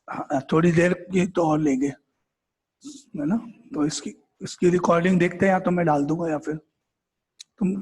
हाँ, थोड़ी देर की तो और लेंगे, है ना? तो इसकी इसकी रिकॉर्डिंग देखते हैं, या तो मैं डाल दूंगा या फिर तुम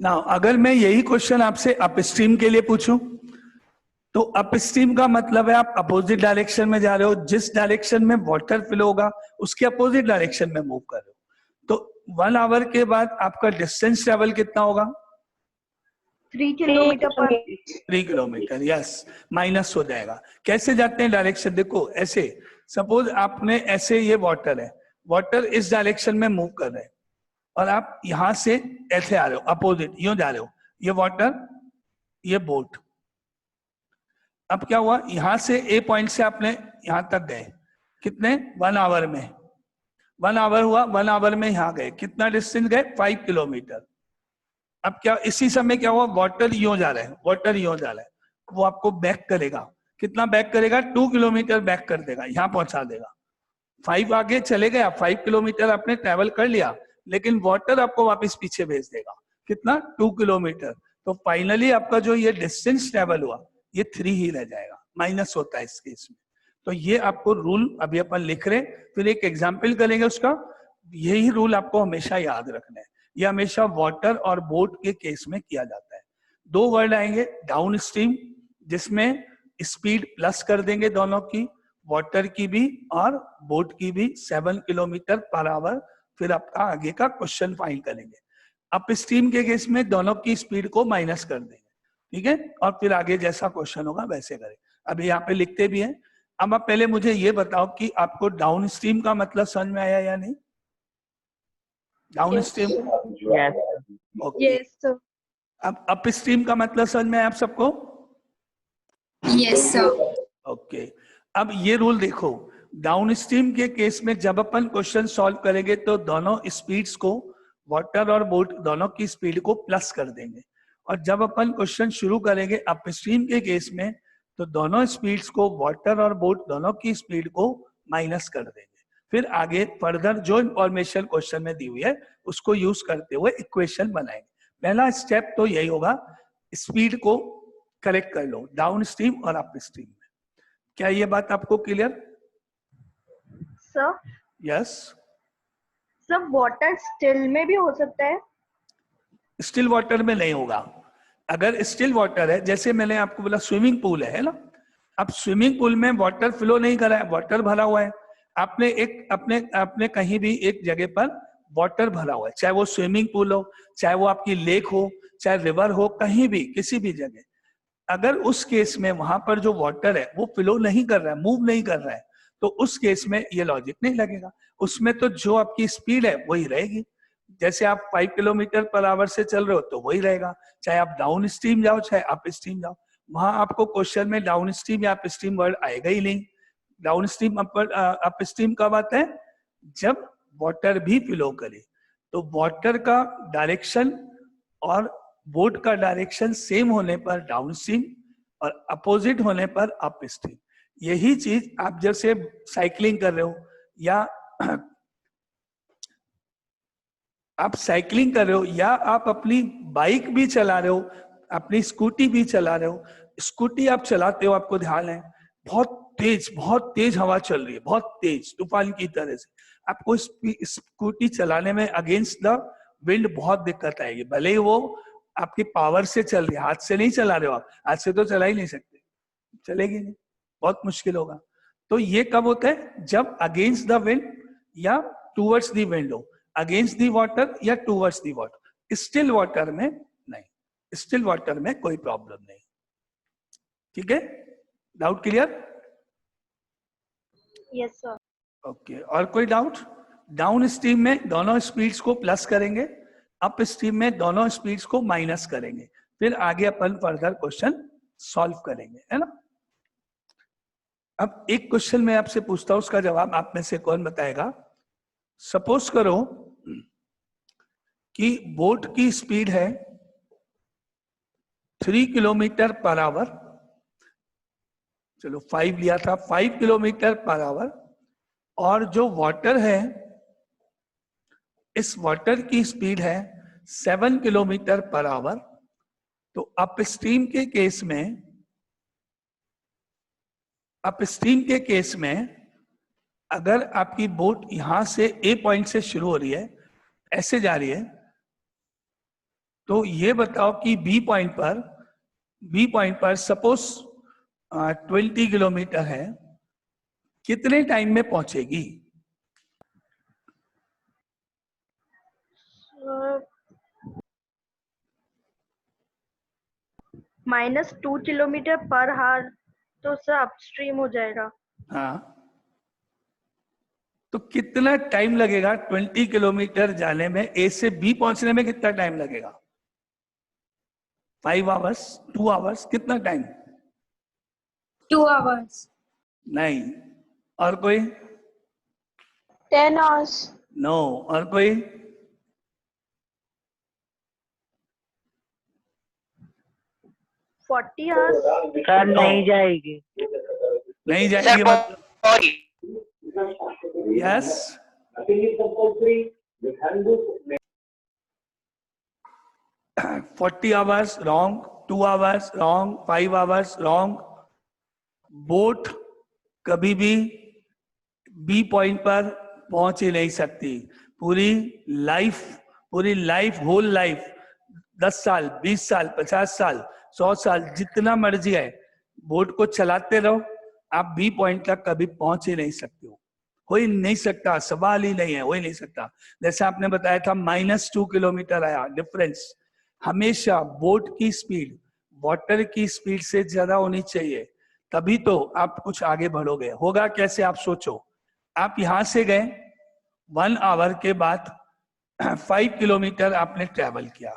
ना, अगर मैं यही क्वेश्चन आपसे अपस्ट्रीम के लिए पूछूं, तो अपस्ट्रीम का मतलब है आप अपोजिट डायरेक्शन में जा रहे हो, जिस डायरेक्शन में वाटर फ्लो होगा उसके अपोजिट डायरेक्शन में मूव कर रहे हो। तो 1 आवर के बाद आपका डिस्टेंस ट्रेवल कितना होगा? 3 किलोमीटर पर 3 किलोमीटर, यस, माइनस हो जाएगा। कैसे जाते हैं डायरेक्शन? देखो ऐसे, सपोज आपने ऐसे, ये वाटर है, वाटर इस डायरेक्शन में मूव कर रहे हैं और आप यहां से ऐसे आ रहे हो, अपोजिट यूं जा रहे हो, ये वाटर, ये बोट। अब क्या हुआ, यहां से ए पॉइंट से आपने यहां तक गए, कितने? 1 आवर में। 1 आवर हुआ, 1 आवर में यहां गए, कितना डिस्टेंस गए? 5 किलोमीटर। अब क्या, इसी समय क्या हुआ, वाटर यूं जा रहा है, वाटर यूं जा रहा है, वो आपको बैक करेगा। कितना बैक करेगा? 2 किलोमीटर बैक कर देगा, यहां पहुंचा देगा। 5 आगे चले गए, 5 किलोमीटर आपने ट्रेवल कर लिया, लेकिन वाटर आपको वापस पीछे भेज देगा। कितना? 2 किलोमीटर। तो फाइनली आपका जो ये डिस्टेंस ट्रेवल हुआ, ये 3 ही रह जाएगा, माइनस होता है इस केस में। तो ये आपको रूल अभी अपन लिख रहे हैं, फिर एक एग्जाम्पल करेंगे उसका। यही रूल आपको हमेशा याद रखना है, ये हमेशा वाटर और बोट के केस में किया जाता है। 2 वर्ड आएंगे, डाउन स्ट्रीम, जिसमें स्पीड प्लस कर देंगे दोनों की, वाटर की भी और बोट की भी, 7 किलोमीटर पर आवर। फिर आपका आगे का क्वेश्चन फाइंड करेंगे। अप स्ट्रीम के केस में दोनों की स्पीड को माइनस कर देंगे, ठीक है? और फिर आगे जैसा क्वेश्चन होगा वैसे करें। अभी यहाँ पे लिखते भी हैं। अब आप पहले मुझे ये बताओ कि आपको डाउन स्ट्रीम का मतलब समझ में आया या नहीं? Down stream, okay. अब अप स्ट्रीम का मतलब समझ में आया आप सबको? Yes sir. ओके। अब ये रूल देखो, डाउन स्ट्रीम के केस में जब अपन क्वेश्चन सॉल्व करेंगे तो दोनों स्पीड्स को, वाटर और बोट दोनों की स्पीड को प्लस कर देंगे, और जब अपन क्वेश्चन शुरू करेंगे अप स्ट्रीम के केस में, तो दोनों स्पीड्स को, वाटर और बोट दोनों की स्पीड को माइनस कर देंगे। फिर आगे फर्दर जो इंफॉर्मेशन क्वेश्चन में दी हुई है उसको यूज करते हुए इक्वेशन बनाएंगे। पहला स्टेप तो यही होगा, स्पीड को करेक्ट कर लो डाउन स्ट्रीम और अप स्ट्रीम में। क्या ये बात आपको clear? Sir, yes. Sir water still में भी हो सकता है? स्टिल वाटर में नहीं होगा। अगर स्टिल वाटर है, जैसे मैंने आपको बोला स्विमिंग पूल है ना, अब स्विमिंग पूल में वाटर फ्लो नहीं कर रहा है, वाटर भरा हुआ है। आपने एक अपने कहीं भी एक जगह पर वाटर भरा हुआ है, चाहे वो स्विमिंग पूल हो, चाहे वो आपकी लेक हो, चाहे रिवर हो, कहीं भी किसी भी जगह, अगर उस केस में वहां पर जो वाटर है वो फ्लो नहीं कर रहा है, मूव नहीं कर रहा है, तो उस केस में ये लॉजिक नहीं लगेगा। उसमें तो जो आपकी स्पीड है वही रहेगी। जैसे आप 5 किलोमीटर पर आवर से चल रहे हो तो वही रहेगा, चाहे आप डाउन स्ट्रीम जाओ चाहे अप स्ट्रीम जाओ। वहां आपको क्वेश्चन में डाउन स्ट्रीम या अप स्ट्रीम वर्ड आएगा ही नहीं। डाउन स्ट्रीम अप स्ट्रीम कब आता है? जब वाटर भी फ्लो करे। तो वाटर का डायरेक्शन और बोट का डायरेक्शन सेम होने पर डाउन स्ट्रीम, और अपोजिट होने पर अप स्ट्रीम। यही चीज आप जैसे साइकिलिंग कर रहे हो, या आप साइकिलिंग कर रहे हो, या आप अपनी बाइक भी चला रहे हो, अपनी स्कूटी भी चला रहे हो, स्कूटी आप चलाते हो, आपको ध्यान है, बहुत तेज हवा चल रही है, बहुत तेज तूफान की तरह से। आपको स्कूटी चलाने में अगेंस्ट द विंड बहुत दिक्कत आएगी, भले ही वो आपकी पावर से चल रही है, हाथ से नहीं चला रहे हो आप, हाथ से तो चला ही नहीं सकते, चलेगी नहीं, बहुत मुश्किल होगा। तो ये कब होता है? जब अगेंस्ट द विंड या टूवर्ड्स द विंड हो, अगेंस्ट द वाटर या towards the water. Still water में नहीं, स्टिल वाटर में कोई प्रॉब्लम नहीं। ठीक है, doubt clear? Yes sir. Okay, और कोई डाउट? डाउन स्ट्रीम में दोनों स्पीड्स को प्लस करेंगे, अप स्ट्रीम में दोनों स्पीड्स को माइनस करेंगे, फिर आगे अपन फर्दर क्वेश्चन सॉल्व करेंगे, है ना। अब एक क्वेश्चन मैं आपसे पूछता हूं, उसका जवाब आप में से कौन बताएगा? सपोज करो कि बोट की स्पीड है 3 किलोमीटर पर आवर, चलो 5 लिया था, 5 किलोमीटर पर आवर, और जो वाटर है, इस वाटर की स्पीड है 7 किलोमीटर पर आवर। तो अपस्ट्रीम के केस में अगर आपकी बोट यहां से ए पॉइंट से शुरू हो रही है, ऐसे जा रही है, तो ये बताओ कि बी पॉइंट पर सपोज 20 किलोमीटर है, कितने टाइम में पहुंचेगी? -2 किलोमीटर पर हार, तो सर अपस्ट्रीम हो जाएगा। हाँ, तो कितना टाइम लगेगा 20 किलोमीटर जाने में? ए से बी पहुंचने में कितना टाइम लगेगा? 5 आवर्स, 2 आवर्स, कितना टाइम? 2 hours. नहीं। और कोई? 10 hours. नो। और कोई? $40 hours। सर नहीं जाएगी। नहीं जाएगी मतलब? Yes. 40 hours wrong, 2 hours wrong, 5 hours wrong. Boat कभी भी बी पॉइंट पर पहुंच ही नहीं सकती। पूरी लाइफ होल लाइफ, 10 साल, 20 साल, 50 साल, 100 साल, जितना मर्जी है, बोट को चलाते रहो, आप बी पॉइंट तक कभी पहुंच ही नहीं सकते हो ही नहीं सकता, सवाल ही नहीं है, हो ही नहीं सकता। जैसे आपने बताया था -2 किलोमीटर आया डिफरेंस। हमेशा बोट की स्पीड वाटर की स्पीड से ज्यादा होनी चाहिए, तभी तो आप कुछ आगे बढ़ोगे। होगा कैसे, आप सोचो। आप यहां से गए, 1 आवर के बाद 5 किलोमीटर आपने ट्रेवल किया,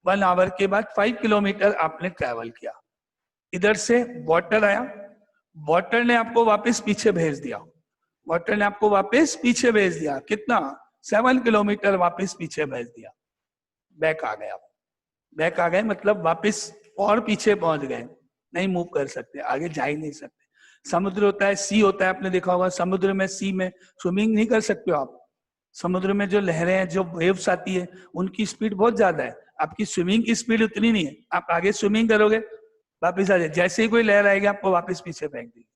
1 आवर के बाद 5 किलोमीटर आपने ट्रेवल किया। इधर से वाटर आया, वाटर ने आपको वापस पीछे भेज दिया, कितना? 7 किलोमीटर वापस पीछे भेज दिया। बैक आ गए आप, बैक आ गए मतलब वापस और पीछे पहुंच गए, नहीं मूव कर सकते, आगे जा ही नहीं सकते। समुद्र होता है, सी होता है, आपने देखा होगा समुद्र में, सी में स्विमिंग नहीं कर सकते हो आप। समुद्र में जो लहरें हैं, जो वेव्स आती है, उनकी स्पीड बहुत ज्यादा है, आपकी स्विमिंग की स्पीड उतनी नहीं है। आप आगे स्विमिंग करोगे, वापिस आ जाए, जैसे ही कोई लहर आएगी आपको वापस पीछे फेंक देगी।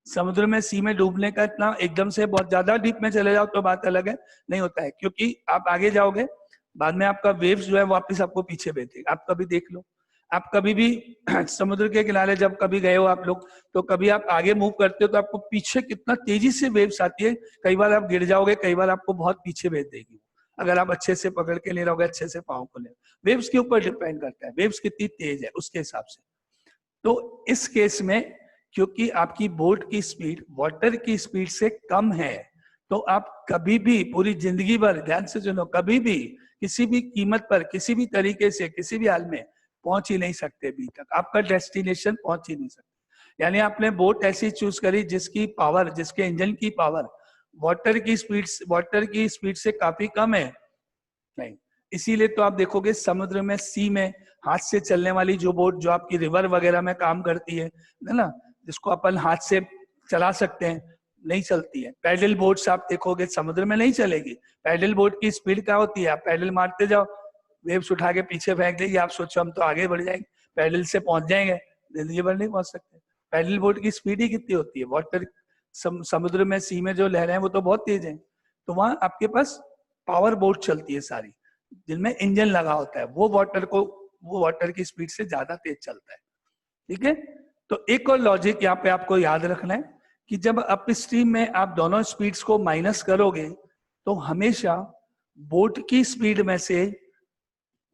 समुद्र में, सी में डूबने का इतना एकदम से बहुत ज्यादा डीप में चले जाओ तो बात अलग है, नहीं होता है, क्योंकि आप आगे जाओगे, बाद में आपका वेव्स जो है वापस आपको पीछे भेजेगा। आप कभी देख लो, आप कभी भी समुद्र के किनारे जब कभी गए हो आप लोग, तो कभी आप आगे मूव करते हो तो आपको पीछे कितना तेजी से वेव्स आती है, कई बार आप गिर जाओगे, कई बार आपको बहुत पीछे भेज देगी, अगर आप अच्छे से पकड़ के नहीं रहोगे, अच्छे से पाँव को ले। वेव्स के ऊपर डिपेंड करता है, वेव्स कितनी तेज है उसके हिसाब से। तो इस केस में क्योंकि आपकी बोट की स्पीड वाटर की स्पीड से कम है, तो आप कभी भी पूरी जिंदगी भर, ध्यान से सुनो, कभी भी किसी भी कीमत पर, किसी भी तरीके से, किसी भी हाल में पहुंच ही नहीं सकते बी तक, आपका डेस्टिनेशन पहुंच ही नहीं सकते। यानी आपने बोट ऐसी चूज करी जिसकी पावर, जिसके इंजन की पावर वाटर की स्पीड से काफी कम है, नहीं। इसीलिए तो आप देखोगे समुद्र में, सी में हाथ से चलने वाली जो बोट, जो आपकी रिवर वगैरह में काम करती है ना, जिसको अपन हाथ से चला सकते हैं, नहीं चलती है। पैडल बोट्स आप देखोगे समुद्र में नहीं चलेगी। पैडल बोट की स्पीड क्या होती है, आप पैडल मारते जाओ, वेव्स उठा के पीछे फेंक देगी, आप सोचो हम तो आगे बढ़ जाएंगे, पैडल से पहुंच जाएंगे, रिवर नहीं पहुंच सकते। पैडल बोट की स्पीड ही कितनी होती है, वाटर समुद्र में, सी में जो लहरें हैं वो तो बहुत तेज हैं, तो वहां आपके पास पावर बोट चलती है सारी, जिनमें इंजन लगा होता है, वो वाटर की स्पीड से ज्यादा तेज चलता है। ठीक है, तो एक और लॉजिक यहाँ पे आपको याद रखना है कि जब अप स्ट्रीम में आप दोनों स्पीड्स को माइनस करोगे तो हमेशा बोट की स्पीड में से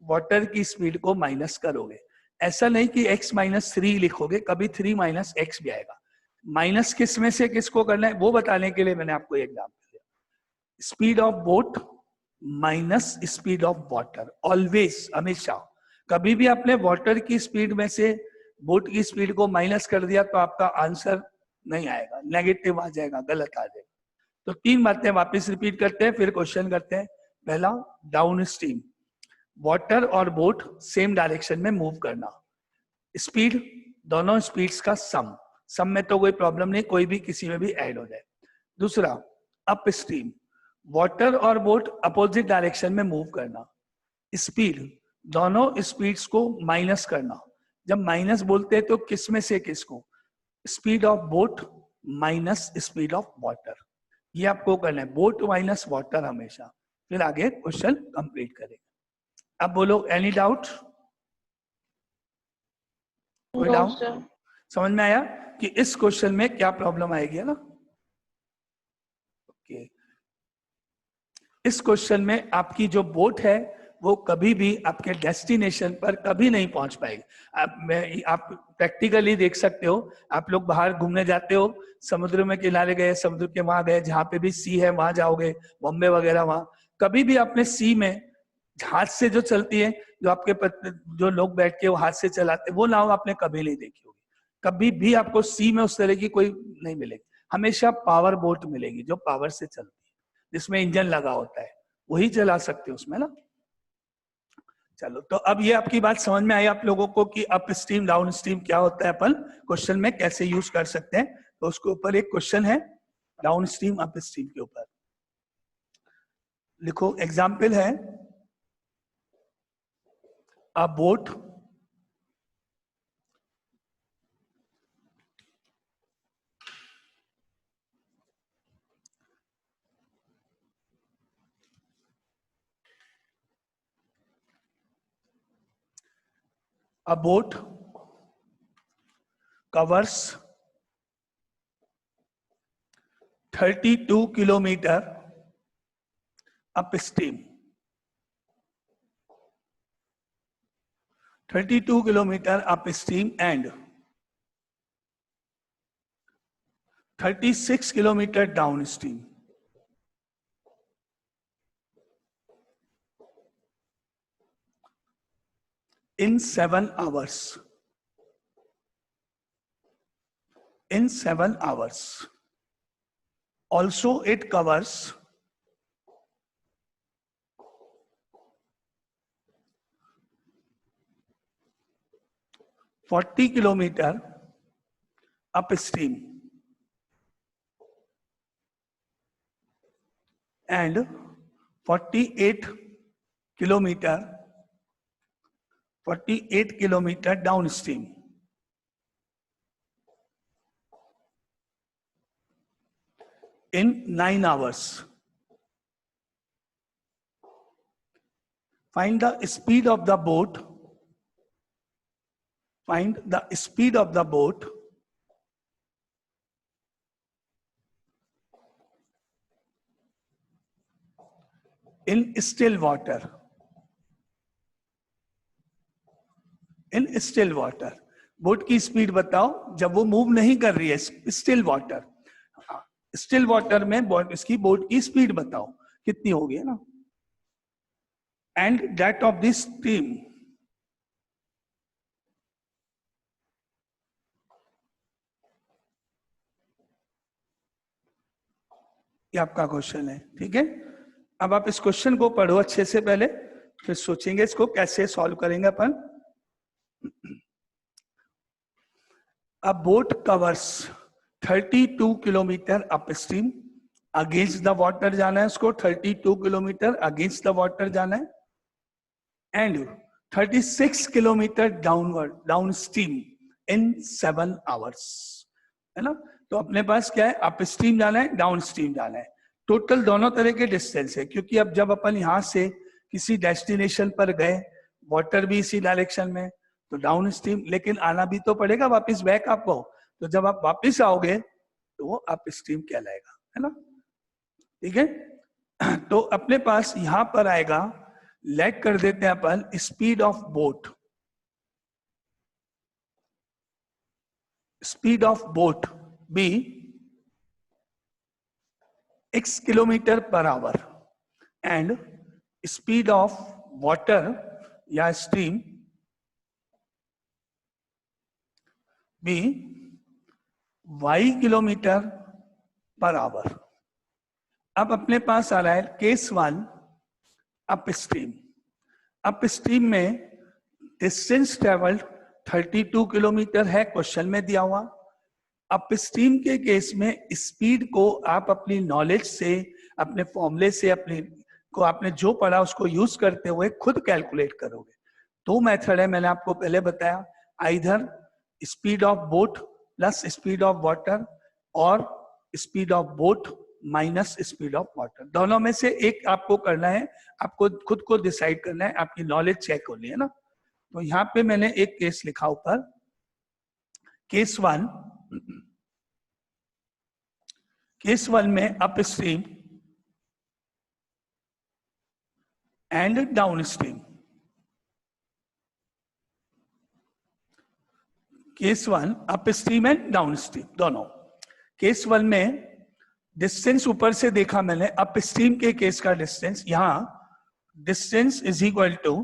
वाटर की स्पीड को माइनस करोगे। ऐसा नहीं कि x माइनस 3 लिखोगे, कभी 3 माइनस एक्स भी आएगा। माइनस किस में से किसको करना है वो बताने के लिए मैंने आपको एग्जाम्पल दिया। Speed of boat minus speed of water, always, हमेशा। कभी भी आपने वाटर की स्पीड में से बोट की स्पीड को माइनस कर दिया तो आपका आंसर नहीं आएगा, नेगेटिव आ जाएगा, गलत आ जाएगा। तो 3 बातें वापस रिपीट करते हैं, फिर क्वेश्चन करते हैं। पहला, डाउन स्ट्रीम, वाटर और बोट सेम डायरेक्शन में मूव करना। स्पीड, दोनों स्पीड्स का सम में तो कोई प्रॉब्लम नहीं, कोई भी किसी में भी ऐड हो जाए। दूसरा, अप स्ट्रीम, वाटर और बोट अपोजिट डायरेक्शन में मूव करना। स्पीड, दोनों स्पीड्स को माइनस करना। जब माइनस बोलते हैं तो किस में से किसको, speed of boat minus speed of water, ये आपको करना है, बोट माइनस वाटर हमेशा। फिर आगे क्वेश्चन कंप्लीट करेंगे। अब बोलो, एनी डाउट? कोई No, डाउट? sir. समझ में आया कि इस क्वेश्चन में क्या प्रॉब्लम आएगी, है ना? ओके, इस क्वेश्चन में आपकी जो बोट है वो कभी भी आपके डेस्टिनेशन पर कभी नहीं पहुंच पाएगी। आप प्रैक्टिकली देख सकते हो, आप लोग बाहर घूमने जाते हो, समुद्र में किनारे गए, समुद्र के वहां गए, जहां पे भी सी है वहां जाओगे, बॉम्बे वगैरह, वहां कभी भी आपने सी में हाथ से जो चलती है, जो आपके जो लोग बैठ के वो हाथ से चलाते, वो नाव आपने कभी नहीं देखी होगी। कभी भी आपको सी में उस तरह की कोई नहीं मिलेगी, हमेशा पावर बोट मिलेगी जो पावर से चलती है, जिसमें इंजन लगा होता है, वही चला सकते हो उसमें ना। चलो, तो अब ये आपकी बात समझ में आई आप लोगों को कि अप स्ट्रीम डाउन स्ट्रीम क्या होता है, अपन क्वेश्चन में कैसे यूज कर सकते हैं। तो उसके ऊपर एक क्वेश्चन है डाउन स्ट्रीम अप स्ट्रीम के ऊपर। लिखो, एग्जाम्पल है, अ boat covers 32 kilometer upstream, 32 kilometer upstream and 36 kilometer downstream. In 7 hours. In 7 hours. Also, it covers 40 kilometer upstream and 48 kilometer downstream. In 9 hours. Find the speed of the boat. Find the speed of the boat in still water. In still water. Boat की speed बताओ जब वो move नहीं कर रही है, still water. Still water में इसकी बोट की स्पीड बताओ कितनी होगी, है ना। And that of this stream, ये आपका क्वेश्चन है, ठीक है। अब आप इस क्वेश्चन को पढ़ो अच्छे से पहले, फिर सोचेंगे इसको कैसे सॉल्व करेंगे अपन। A boat covers 32 kilometre upstream, against the water जाना है उसको, 32 किलोमीटर अगेंस्ट द वाटर जाना है, and 36 kilometre downward down stream, in 7 hours, है ना। तो अपने पास क्या है, अप स्ट्रीम जाना है, डाउन स्ट्रीम जाना है। टोटल दोनों तरह के डिस्टेंस है, क्योंकि अब जब अपन यहाँ से किसी डेस्टिनेशन पर गए, वाटर भी इसी डायरेक्शन में, तो डाउन स्ट्रीम, लेकिन आना भी तो पड़ेगा वापस बैक आपको। तो जब आप वापस आओगे तो वो अप स्ट्रीम कहलाएगा, है ना। ठीक है, तो अपने पास यहां पर आएगा, लेट कर देते हैं अपन speed of boat. Speed of boat be x kilometre per hour and speed of water या stream be y kilometre per hour. अब अपने पास आ रहा है case 1 up stream. Up stream में डिस्टेंस ट्रेवल्ड 32 किलोमीटर है, क्वेश्चन में दिया हुआ। अप स्ट्रीम के केस में स्पीड को आप अपनी नॉलेज से, अपने फॉर्मूले से, अपने को आपने जो पढ़ा उसको यूज करते हुए खुद कैलकुलेट करोगे। 2 मेथड है, मैंने आपको पहले बताया, either speed of boat plus speed of water और speed of boat minus speed of water. दोनों में से एक आपको करना है, आपको खुद को डिसाइड करना है, आपकी नॉलेज चेक होनी है ना। तो यहाँ पे मैंने एक केस लिखा ऊपर, केस 1। केस 1 में upstream and downstream. Case 1 up stream and downstream दोनों। केस 1 में डिस्टेंस ऊपर से देखा मैंने, अप स्ट्रीम के केस का डिस्टेंस, यहां distance is equal to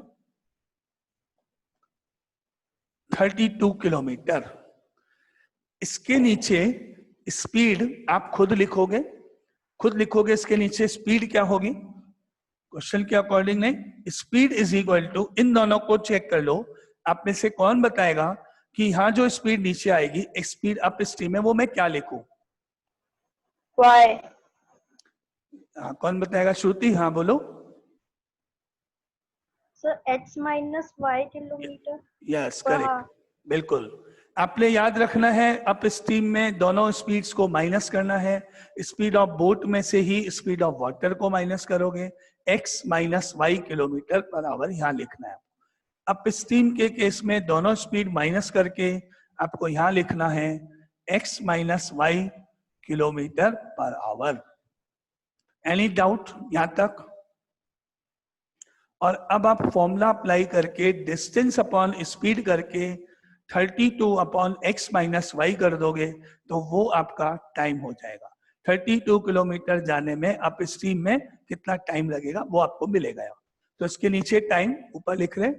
32 kilometre. इसके नीचे स्पीड आप खुद लिखोगे, इसके नीचे स्पीड क्या होगी, क्वेश्चन के अकॉर्डिंग नहीं। स्पीड इज इक्वल टू, इन दोनों को चेक कर लो, आप में से कौन बताएगा कि यहां जो स्पीड नीचे आएगी, स्पीड अप स्ट्रीम है, वो मैं क्या लिखूं? Y. हाँ, कौन बताएगा? श्रुति, हाँ बोलो। Sir x minus y kilometre. Yes correct, बिल्कुल। आपने याद रखना है, अप स्ट्रीम में दोनों स्पीड्स को माइनस करना है। स्पीड ऑफ बोट में से ही स्पीड ऑफ वाटर को माइनस करोगे, x minus y kilometre per hour यहाँ लिखना है। अप स्ट्रीम के केस में दोनों स्पीड माइनस करके आपको यहाँ लिखना है x minus y kilometre per hour. Any doubt यहां तक? और अब आप फॉर्मूला अप्लाई करके डिस्टेंस अपॉन स्पीड करके 32 अपॉन x माइनस वाई कर दोगे तो वो आपका टाइम हो जाएगा। 32 किलोमीटर जाने में अप स्ट्रीम में कितना टाइम लगेगा वो आपको मिलेगा। तो इसके नीचे टाइम ऊपर लिख रहे,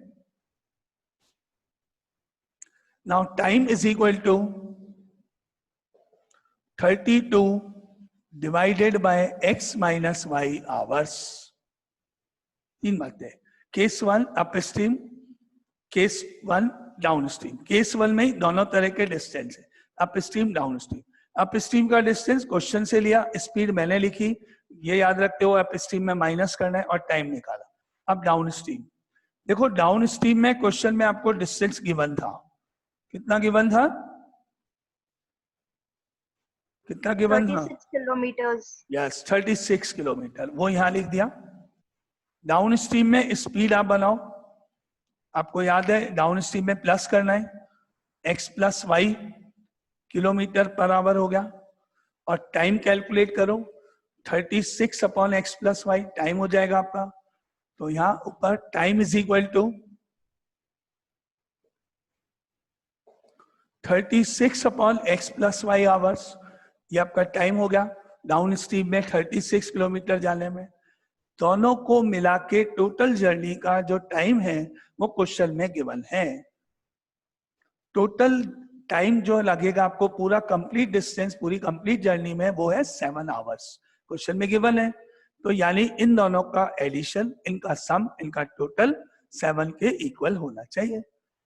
now time is equal to 32 divided by x minus y hours. 3 बातें, case 1 up stream, case 1 downstream. Case 1 में ही दोनों तरह के डिस्टेंस है, upstream downstream. Up stream का डिस्टेंस क्वेश्चन से लिया, स्पीड मैंने लिखी, ये याद रखते हो अप स्ट्रीम में माइनस करना है और टाइम निकाला। अब डाउन स्ट्रीम देखो, डाउन स्ट्रीम में क्वेश्चन में आपको डिस्टेंस गिवन था, कितना गिवन था? कितना गिवन था? 36 किलोमीटर्स। यस 36 किलोमीटर, वो यहां लिख दिया। डाउन स्ट्रीम में स्पीड आप बनाओ, आपको याद है डाउन स्ट्रीम में प्लस करना है, x plus y kilometre per hour हो गया। और टाइम कैलकुलेट करो, 36 upon x plus y time हो जाएगा आपका। तो यहां ऊपर time is equal to 36 upon x plus y hours, ये आपका टाइम हो गया डाउन स्ट्रीम में 36 किलोमीटर जाने में। दोनों को मिला के टोटल जर्नी का जो टाइम है वो क्वेश्चन में गिवन है। टोटल टाइम जो लगेगा आपको पूरा कंप्लीट डिस्टेंस, पूरी कंप्लीट जर्नी में, वो है 7 आवर्स, क्वेश्चन में गिवन है। तो यानी इन दोनों का एडिशन, इनका सम, इनका टोटल 7 के इक्वल होना चाहिए।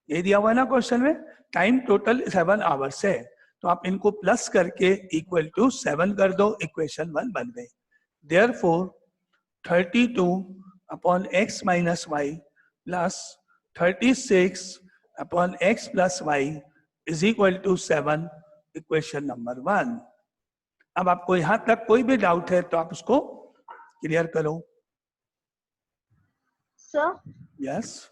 ये दिया हुआ है ना क्वेश्चन में, टाइम टोटल 7 आवर्स है, तो आप इनको प्लस करके इक्वल टू 7 कर दो, इक्वेशन 1 बन गई। Therefore 32 upon x minus y plus 36 upon x plus y is equal to 7, equation number 1। अब आपको यहां तक कोई भी डाउट है तो आप उसको क्लियर करो। सर यस,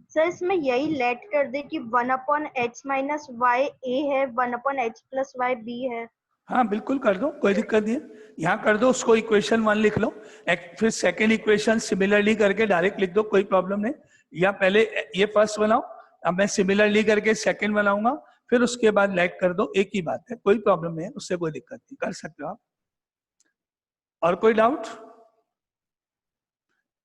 सर इसमें यही लेट कर दे कि 1/h माइनस वाई ए है, 1/h प्लस वाई बी है। हाँ बिल्कुल कर दो, कोई दिक्कत नहीं है। यहाँ कर दो, उसको इक्वेशन 1 लिख लो, फिर सेकंड इक्वेशन सिमिलरली करके डायरेक्ट लिख दो, कोई प्रॉब्लम नहीं। या पहले ये फर्स्ट बनाओ, अब मैं सिमिलरली करके सेकंड बनाऊंगा, फिर उसके बाद लेट कर दो, एक ही बात है, कोई प्रॉब्लम नहीं है, उससे कोई दिक्कत नहीं, कर सकते हो आप। और कोई डाउट?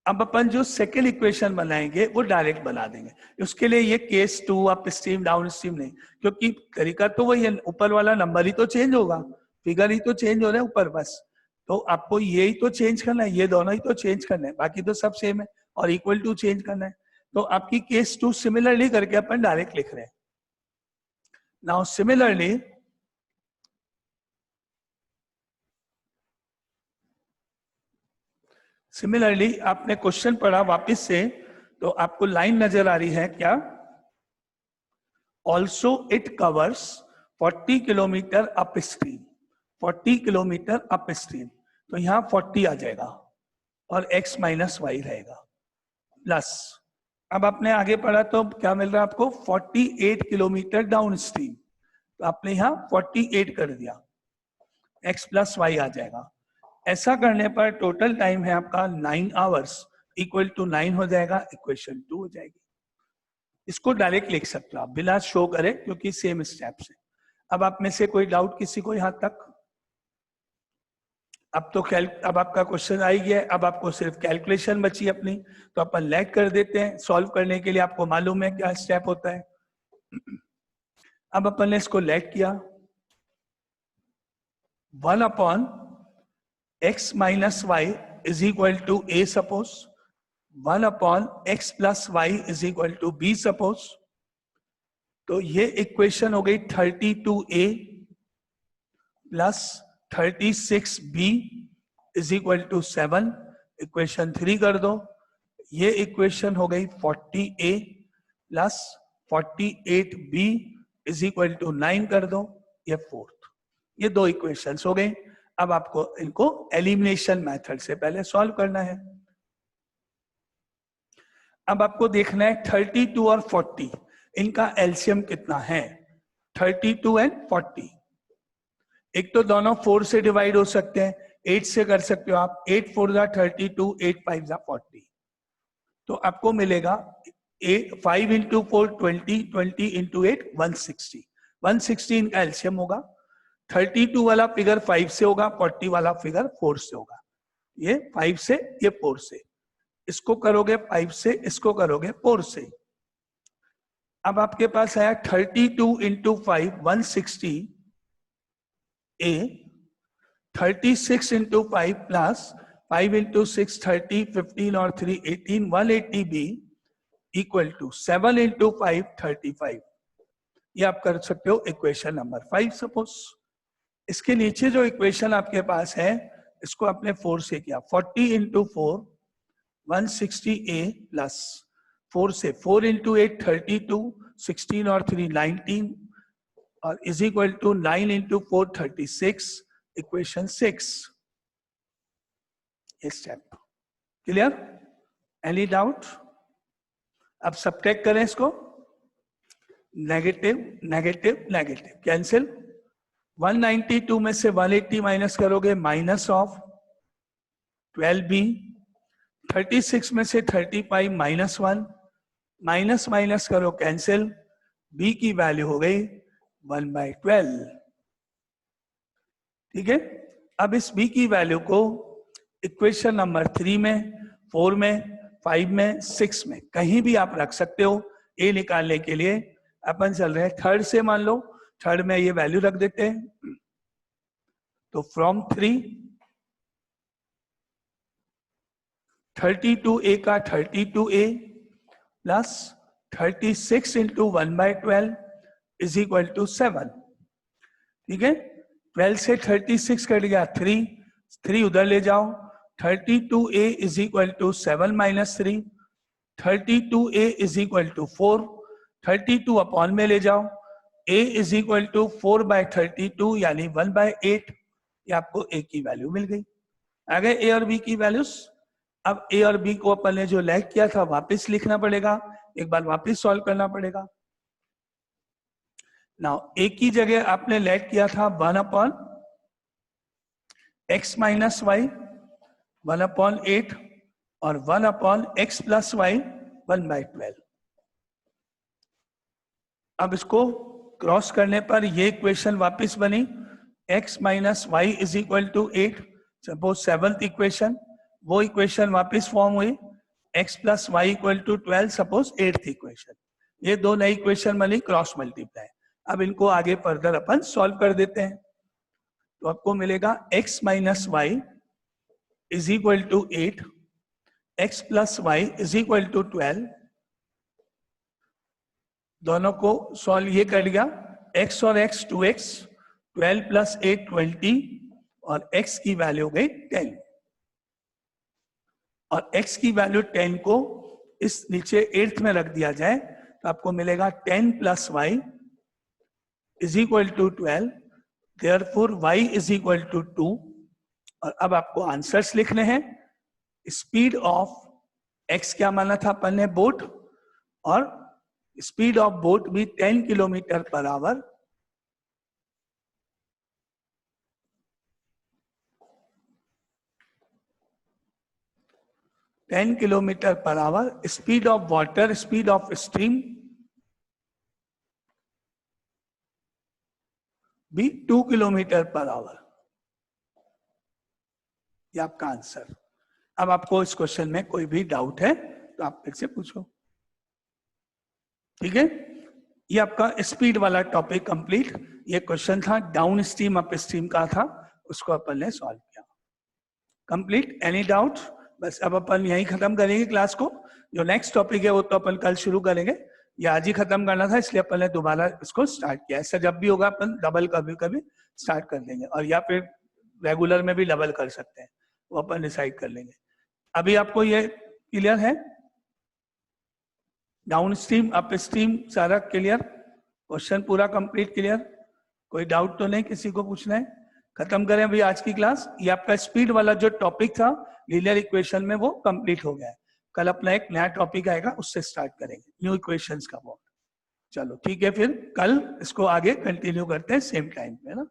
अब अपन जो सेकेंड इक्वेशन बनाएंगे वो डायरेक्ट बना देंगे, उसके लिए ये case 2 up stream down stream नहीं, क्योंकि तरीका तो वही है, ऊपर वाला नंबर ही तो चेंज होगा, फिगर ही तो चेंज हो रहा है ऊपर बस। तो आपको ये ही तो चेंज करना है, ये दोनों ही तो चेंज करना है, बाकी तो सब सेम है, और इक्वल टू चेंज करना है। तो आपकी केस 2 सिमिलरली करके अपन डायरेक्ट लिख रहे हैं। नाउ सिमिलरली आपने क्वेश्चन पढ़ा वापस से, तो आपको लाइन नजर आ रही है क्या? Also it covers 40 kilometre up stream, 40 kilometre up stream, तो यहां 40 आ जाएगा और x माइनस वाई रहेगा प्लस। अब आपने आगे पढ़ा तो क्या मिल रहा है आपको? 48 किलोमीटर डाउन स्ट्रीम, तो आपने यहां 48 कर दिया, x प्लस वाई आ जाएगा। ऐसा करने पर टोटल टाइम है आपका 9 आवर्स, इक्वल टू 9 हो जाएगा, इक्वेशन 2 हो जाएगी। इसको डायरेक्ट लिख सकते हो आप बिना शो करे, क्योंकि सेम स्टेप्स है। अब आप में से कोई डाउट किसी को यहां तक? अब आपका क्वेश्चन आ ही गया है, अब आपको सिर्फ कैलकुलेशन बची अपनी, तो अपन लेट कर देते हैं। सॉल्व करने के लिए आपको मालूम है क्या स्टेप होता है। अब अपन ने इसको लेट किया, 1/x minus y is equal to a suppose, 1/x plus y is equal to b suppose. तो ये इक्वेशन हो गई 32a plus 36b is equal to 7, equation 3 कर दो। ये इक्वेशन हो गई 40a plus 48b is equal to 9 कर दो, ये फोर्थ। ये दो इक्वेशंस हो गई। अब आपको इनको एलिमिनेशन मेथड से पहले सॉल्व करना है। अब आपको देखना है 32 और 40 इनका एलसीएम कितना है, 32 एंड 40। एक तो दोनों 4 से डिवाइड हो सकते हैं, 8 से कर सकते हो आप, 8 4 जा 32, 8 5 जा 40। तो आपको मिलेगा 5 इंटू 4 20, 20 इंटू 8 160, 160 इनका एलसीएम होगा। 32 वाला फिगर 5 से होगा, 40 वाला फिगर 4 से होगा। ये 5 से, ये 4 से, इसको करोगे 5 से, इसको करोगे 4 से। अब आपके पास आया 32 इंटू 5 160 ए, 36 इंटू 5 प्लस 5 इंटू 6 30, 15 और 3 18, 180 बी इक्वल टू 7 इंटू 5 35। ये आप कर सकते हो इक्वेशन नंबर 5 सपोज। इसके नीचे जो इक्वेशन आपके पास है, इसको आपने 4 से किया, 40 इंटू 4 160a प्लस 4 से 4 इंटू 8 32, 16 और 3 19 और is equal to 9 into 4 36, equation 6। Step clear? Any doubt? अब सब्ट्रैक्ट करें इसको, नेगेटिव नेगेटिव नेगेटिव कैंसिल। 192 में से 180 माइनस करोगे, माइनस ऑफ 12b। 36 में से 35 माइनस 1, माइनस माइनस करो कैंसिल, b की वैल्यू हो गई 1/12। ठीक है, अब इस b की वैल्यू को इक्वेशन नंबर 3 में, 4 में, 5 में, 6 में कहीं भी आप रख सकते हो a निकालने के लिए। अपन चल रहे हैं थर्ड से, मान लो थर्ड में ये वैल्यू रख देते हैं। तो फ्रॉम 3 32a का 32a plus 36 into 1/12 is equal to 7। ठीक है, 12 से 36 कट गया, 3 उधर ले जाओ, 32a is equal to 7 minus 3, 32a is equal to 4, 32 upon में ले जाओ, a इज इक्वल टू 4/32 यानी 1/8, ये आपको a की वैल्यू मिल गई। आ गए a और b की वैल्यूज। अब a और b को अपन ने जो लैग किया था वापस लिखना पड़ेगा, एक बार वापस सॉल्व करना पड़ेगा। नाउ a की जगह आपने लैग किया था 1/x माइनस वाई 1/8 और 1/x प्लस वाई 1/12। अब इसको क्रॉस करने पर ये इक्वेशन वापस बनी, x minus y is equal to 8। Suppose seventh equation, वो इक्वेशन वापस फॉर्म हुई, x plus y equal to 12, suppose eighth equation. ये दो नई इक्वेशन बनी क्रॉस मल्टीप्लाई। अब इनको आगे फर्दर अपन सॉल्व कर देते हैं, तो आपको मिलेगा x minus y is equal to 8, x plus y is equal to 12। दोनों को सॉल्व ये कर लिया, x और x 2x, 12 प्लस 8 20 और x की वैल्यू हो गई 10। और x की वैल्यू 10 को इस नीचे 8th में रख दिया जाए तो आपको मिलेगा 10 plus y is equal to 12, therefore y is equal to 2। और अब आपको आंसर्स लिखने हैं। स्पीड ऑफ x क्या माना था अपन ने, बोट, और स्पीड ऑफ बोट भी 10 kilometre per our. Kilometre per our. Speed of water, speed of stream भी 2 किलोमीटर पर आवर। ये आपका आंसर। अब आपको इस क्वेश्चन में कोई भी डाउट है तो आप फिर से पूछो, ठीक है। ये आपका स्पीड वाला टॉपिक कंप्लीट। ये क्वेश्चन था डाउन स्ट्रीम अप स्ट्रीम का था, उसको अपन ने सॉल्व किया। Complete, any doubt? बस अब अपन यही खत्म करेंगे क्लास को। जो नेक्स्ट टॉपिक है वो तो अपन कल शुरू करेंगे, ये आज ही खत्म करना था इसलिए अपन ने दोबारा इसको स्टार्ट किया। ऐसा जब भी होगा अपन डबल कभी कभी स्टार्ट कर देंगे, और या फिर रेगुलर में भी डबल कर सकते हैं, वो अपन डिसाइड कर लेंगे। अभी आपको ये क्लियर है? डाउन स्ट्रीम अप स्ट्रीम सारा क्लियर? क्वेश्चन पूरा कंप्लीट क्लियर? कोई डाउट तो नहीं किसी को पूछना है? खत्म करें अभी आज की क्लास। ये आपका स्पीड वाला जो टॉपिक था लीनियर इक्वेशन में वो कंप्लीट हो गया है। कल अपना एक नया टॉपिक आएगा, उससे स्टार्ट करेंगे न्यू इक्वेशंस का वो। चलो ठीक है, फिर कल इसको आगे कंटिन्यू करते हैं सेम टाइम पे ना।